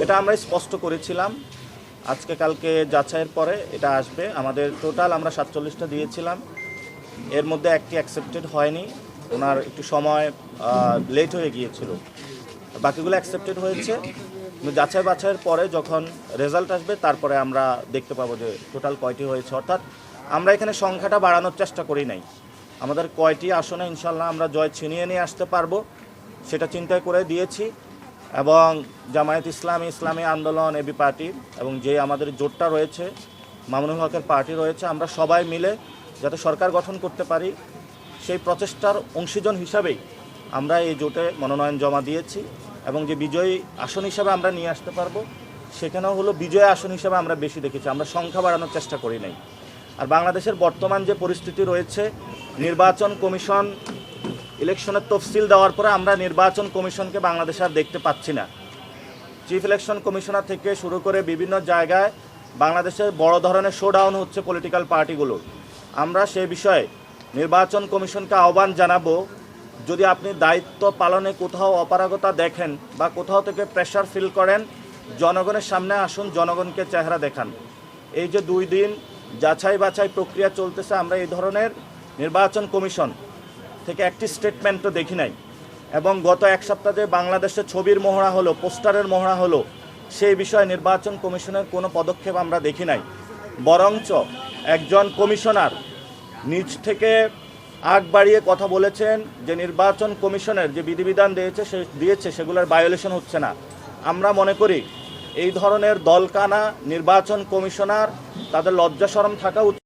এটা আমরা স্পষ্ট করেছিলাম। আজকে কালকে যাচাইয়ের পরে এটা আসবে। আমাদের টোটাল আমরা 47টা দিয়েছিলাম, এর মধ্যে একটি অ্যাকসেপ্টেড হয়নি, ওনার একটু সময় লেট হয়ে গিয়েছিল। বাকিগুলো অ্যাকসেপ্টেড হয়েছে। যাচাই বাছাইয়ের পরে যখন রেজাল্ট আসবে তারপরে আমরা দেখতে পাবো যে টোটাল কয়টি হয়েছে। অর্থাৎ আমরা এখানে সংখ্যাটা বাড়ানোর চেষ্টা করি নাই। আমাদের কয়টি আসনে ইনশাল্লাহ আমরা জয় ছিনিয়ে নিয়ে আসতে পারবো সেটা চিন্তায় করে দিয়েছি। এবং জামায়াত ইসলামী, ইসলামী আন্দোলন, এবি পার্টি এবং যে আমাদের জোটটা রয়েছে, মামুনুল হকের পার্টি রয়েছে, আমরা সবাই মিলে যাতে সরকার গঠন করতে পারি সেই প্রচেষ্টার অংশীজন হিসাবেই আমরা এই জোটে মনোনয়ন জমা দিয়েছি। এবং যে বিজয়ী আসন হিসাবে আমরা নিয়ে আসতে পারবো সেখানেও হলো বিজয়ী আসন হিসাবে আমরা বেশি দেখেছি, আমরা সংখ্যা বাড়ানোর চেষ্টা করি নাই। আর বাংলাদেশের বর্তমান যে পরিস্থিতি রয়েছে, নির্বাচন কমিশন ইলেকশনের তফসিল দেওয়ার পরে আমরা নির্বাচন কমিশনকে বাংলাদেশে আর দেখতে পাচ্ছি না। চিফ ইলেকশন কমিশনার থেকে শুরু করে বিভিন্ন জায়গায় বাংলাদেশের বড় ধরনের শোডাউন হচ্ছে পলিটিক্যাল পার্টিগুলোর। আমরা সেই বিষয়ে নির্বাচন কমিশনকে আহ্বান জানাবো, যদি আপনি দায়িত্ব পালনে কোথাও অপারগতা দেখেন বা কোথাও থেকে প্রেশার ফিল করেন, জনগণের সামনে আসুন, জনগণকে চেহারা দেখান। এই যে 2 দিন যাচাই বাছাই প্রক্রিয়া চলতেছে, আমরা এই ধরনের নির্বাচন কমিশন থেকে একটি স্টেটমেন্টও দেখি নাই। এবং গত 1 সপ্তাহে যে বাংলাদেশে ছবির মহড়া হলো, পোস্টারের মহড়া হলো, সেই বিষয়ে নির্বাচন কমিশনের কোনো পদক্ষেপ আমরা দেখি নাই। বরঞ্চ একজন কমিশনার নিজ থেকে আগ বাড়িয়ে কথা বলেছেন যে নির্বাচন কমিশনের যে বিধিবিধান দিয়েছে সেগুলোর ভায়োলেশন হচ্ছে না। আমরা মনে করি এই ধরনের দলকানা নির্বাচন কমিশনার, তাদের লজ্জা শরম থাকা উচিত।